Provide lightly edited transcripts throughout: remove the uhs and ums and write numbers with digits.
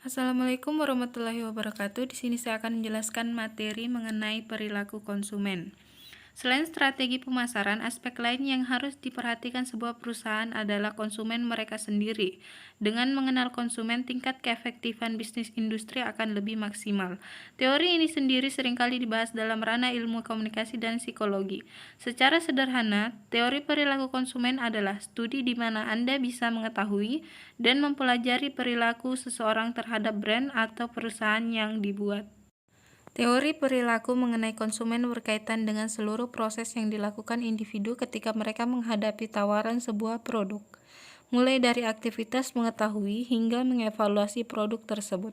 Assalamualaikum warahmatullahi wabarakatuh. Di sini saya akan menjelaskan materi mengenai perilaku konsumen. Selain strategi pemasaran, aspek lain yang harus diperhatikan sebuah perusahaan adalah konsumen mereka sendiri. Dengan mengenal konsumen, tingkat keefektifan bisnis industri akan lebih maksimal. Teori ini sendiri seringkali dibahas dalam ranah ilmu komunikasi dan psikologi. Secara sederhana, teori perilaku konsumen adalah studi di mana Anda bisa mengetahui dan mempelajari perilaku seseorang terhadap brand atau perusahaan yang dibuat. Teori perilaku mengenai konsumen berkaitan dengan seluruh proses yang dilakukan individu ketika mereka menghadapi tawaran sebuah produk, mulai dari aktivitas mengetahui hingga mengevaluasi produk tersebut.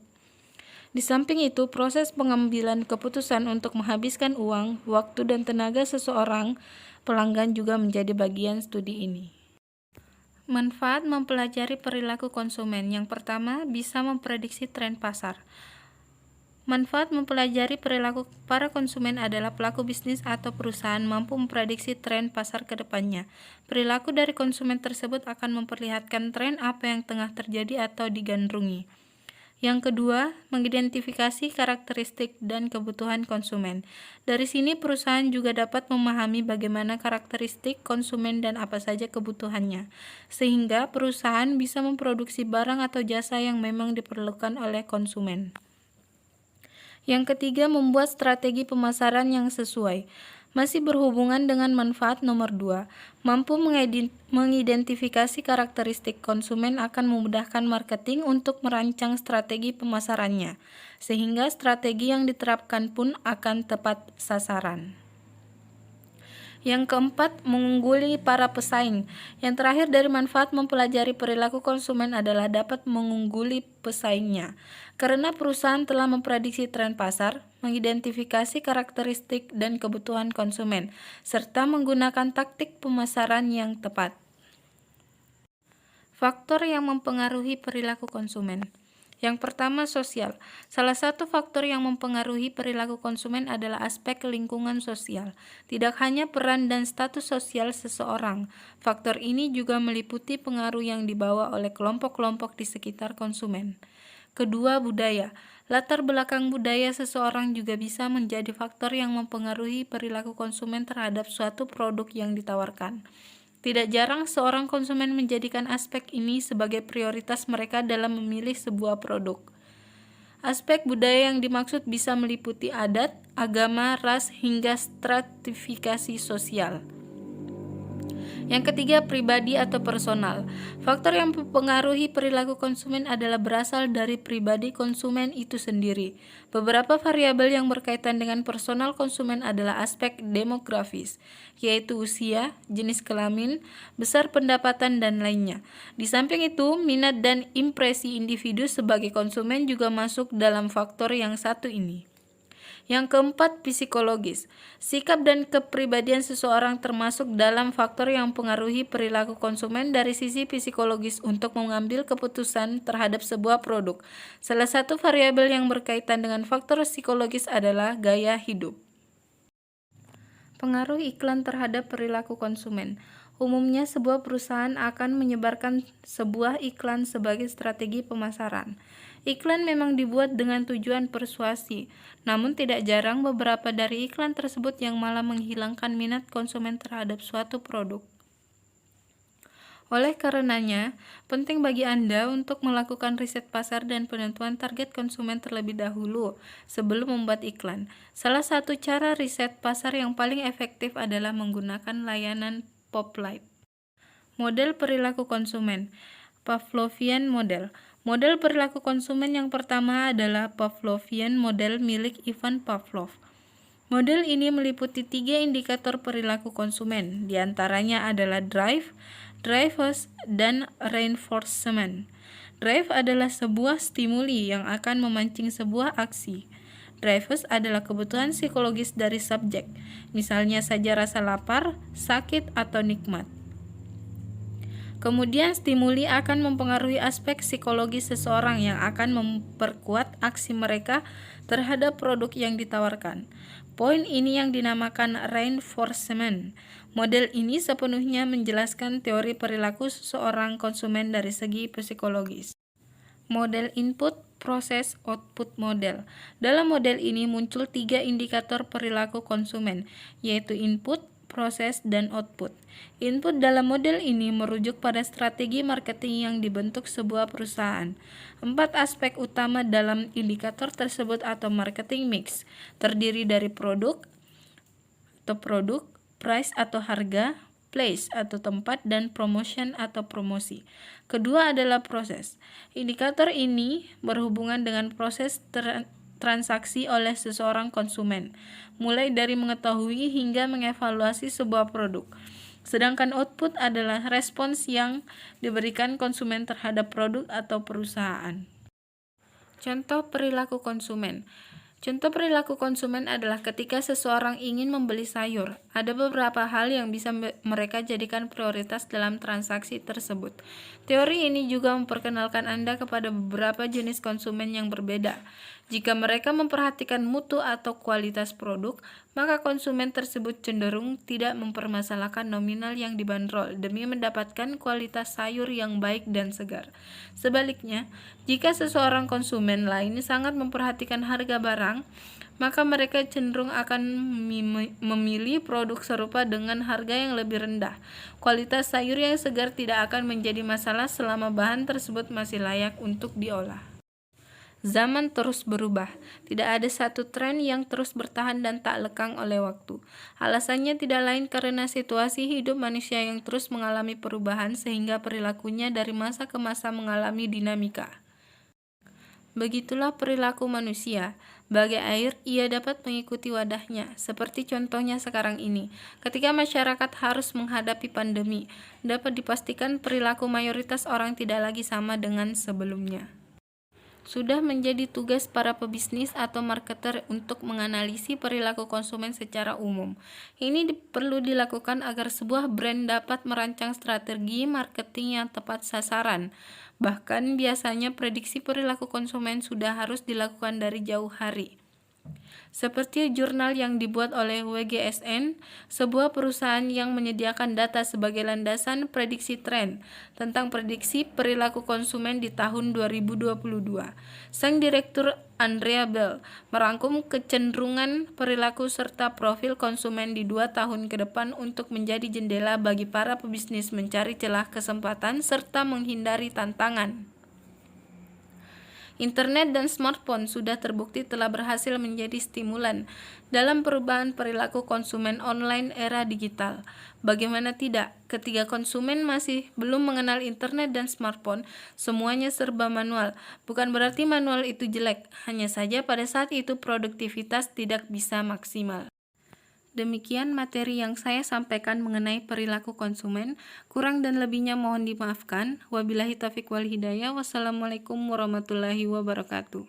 Di samping itu, proses pengambilan keputusan untuk menghabiskan uang, waktu, dan tenaga seseorang pelanggan juga menjadi bagian studi ini. Manfaat mempelajari perilaku konsumen. Yang pertama, bisa memprediksi tren pasar. Manfaat mempelajari perilaku para konsumen adalah pelaku bisnis atau perusahaan mampu memprediksi tren pasar ke depannya. Perilaku dari konsumen tersebut akan memperlihatkan tren apa yang tengah terjadi atau digandrungi. Yang kedua, mengidentifikasi karakteristik dan kebutuhan konsumen. Dari sini perusahaan juga dapat memahami bagaimana karakteristik konsumen dan apa saja kebutuhannya, sehingga perusahaan bisa memproduksi barang atau jasa yang memang diperlukan oleh konsumen. Yang ketiga, membuat strategi pemasaran yang sesuai. Masih berhubungan dengan manfaat nomor 2, mampu mengidentifikasi karakteristik konsumen akan memudahkan marketing untuk merancang strategi pemasarannya, sehingga strategi yang diterapkan pun akan tepat sasaran. Yang keempat, mengungguli para pesaing. Yang terakhir dari manfaat mempelajari perilaku konsumen adalah dapat mengungguli pesaingnya. Karena perusahaan telah memprediksi tren pasar, mengidentifikasi karakteristik dan kebutuhan konsumen, serta menggunakan taktik pemasaran yang tepat. Faktor yang mempengaruhi perilaku konsumen. Yang pertama, sosial. Salah satu faktor yang mempengaruhi perilaku konsumen adalah aspek lingkungan sosial. Tidak hanya peran dan status sosial seseorang, faktor ini juga meliputi pengaruh yang dibawa oleh kelompok-kelompok di sekitar konsumen. Kedua, budaya. Latar belakang budaya seseorang juga bisa menjadi faktor yang mempengaruhi perilaku konsumen terhadap suatu produk yang ditawarkan. Tidak jarang seorang konsumen menjadikan aspek ini sebagai prioritas mereka dalam memilih sebuah produk. Aspek budaya yang dimaksud bisa meliputi adat, agama, ras, hingga stratifikasi sosial. Yang ketiga, pribadi atau personal. Faktor yang mempengaruhi perilaku konsumen adalah berasal dari pribadi konsumen itu sendiri. Beberapa variabel yang berkaitan dengan personal konsumen adalah aspek demografis, yaitu usia, jenis kelamin, besar pendapatan, dan lainnya. Di samping itu, minat dan impresi individu sebagai konsumen juga masuk dalam faktor yang satu ini. Yang keempat, psikologis. Sikap dan kepribadian seseorang termasuk dalam faktor yang mempengaruhi perilaku konsumen dari sisi psikologis untuk mengambil keputusan terhadap sebuah produk. Salah satu variabel yang berkaitan dengan faktor psikologis adalah gaya hidup. Pengaruh iklan terhadap perilaku konsumen. Umumnya, sebuah perusahaan akan menyebarkan sebuah iklan sebagai strategi pemasaran. Iklan memang dibuat dengan tujuan persuasi, namun tidak jarang beberapa dari iklan tersebut yang malah menghilangkan minat konsumen terhadap suatu produk. Oleh karenanya, penting bagi Anda untuk melakukan riset pasar dan penentuan target konsumen terlebih dahulu sebelum membuat iklan. Salah satu cara riset pasar yang paling efektif adalah menggunakan layanan Poplight. Model perilaku konsumen. Pavlovian Model. Model perilaku konsumen yang pertama adalah Pavlovian Model milik Ivan Pavlov. Model ini meliputi 3 indikator perilaku konsumen, diantaranya adalah drive, drivers, dan reinforcement. Drive adalah sebuah stimuli yang akan memancing sebuah aksi. Drivers adalah kebutuhan psikologis dari subjek, misalnya saja rasa lapar, sakit, atau nikmat. Kemudian stimuli akan mempengaruhi aspek psikologis seseorang yang akan memperkuat aksi mereka terhadap produk yang ditawarkan. Poin ini yang dinamakan reinforcement. Model ini sepenuhnya menjelaskan teori perilaku seseorang konsumen dari segi psikologis. Model input, Process Output Model. Dalam model ini muncul 3 indikator perilaku konsumen, yaitu input, proses, dan output. Input dalam model ini merujuk pada strategi marketing yang dibentuk sebuah perusahaan. 4 aspek utama dalam indikator tersebut atau marketing mix, terdiri dari produk, price atau harga, place atau tempat, dan promotion atau promosi. Kedua adalah proses. Indikator ini berhubungan dengan proses transaksi oleh seseorang konsumen, mulai dari mengetahui hingga mengevaluasi sebuah produk. Sedangkan output adalah respons yang diberikan konsumen terhadap produk atau perusahaan. Contoh perilaku konsumen. Contoh perilaku konsumen adalah ketika seseorang ingin membeli sayur. Ada beberapa hal yang bisa mereka jadikan prioritas dalam transaksi tersebut. Teori ini juga memperkenalkan Anda kepada beberapa jenis konsumen yang berbeda. Jika mereka memperhatikan mutu atau kualitas produk, maka konsumen tersebut cenderung tidak mempermasalahkan nominal yang dibanderol demi mendapatkan kualitas sayur yang baik dan segar. Sebaliknya, jika seseorang konsumen lain sangat memperhatikan harga barang, maka mereka cenderung akan memilih produk serupa dengan harga yang lebih rendah. Kualitas sayur yang segar tidak akan menjadi masalah selama bahan tersebut masih layak untuk diolah. Zaman terus berubah. Tidak ada satu tren yang terus bertahan dan tak lekang oleh waktu. Alasannya tidak lain karena situasi hidup manusia yang terus mengalami perubahan sehingga perilakunya dari masa ke masa mengalami dinamika. Begitulah perilaku manusia. Bagai air, ia dapat mengikuti wadahnya, seperti contohnya sekarang ini. Ketika masyarakat harus menghadapi pandemi, dapat dipastikan perilaku mayoritas orang tidak lagi sama dengan sebelumnya. Sudah menjadi tugas para pebisnis atau marketer untuk menganalisis perilaku konsumen secara umum. Ini perlu dilakukan agar sebuah brand dapat merancang strategi marketing yang tepat sasaran. Bahkan biasanya prediksi perilaku konsumen sudah harus dilakukan dari jauh hari. Seperti jurnal yang dibuat oleh WGSN, sebuah perusahaan yang menyediakan data sebagai landasan prediksi tren tentang prediksi perilaku konsumen di tahun 2022. Sang direktur Andrea Bell merangkum kecenderungan perilaku serta profil konsumen di 2 tahun ke depan untuk menjadi jendela bagi para pebisnis mencari celah kesempatan serta menghindari tantangan. Internet dan smartphone sudah terbukti telah berhasil menjadi stimulan dalam perubahan perilaku konsumen online era digital. Bagaimana tidak, ketika konsumen masih belum mengenal internet dan smartphone, semuanya serba manual. Bukan berarti manual itu jelek, hanya saja pada saat itu produktivitas tidak bisa maksimal. Demikian materi yang saya sampaikan mengenai perilaku konsumen. Kurang dan lebihnya mohon dimaafkan. Wabillahi taufiq wal hidayah. Wassalamualaikum warahmatullahi wabarakatuh.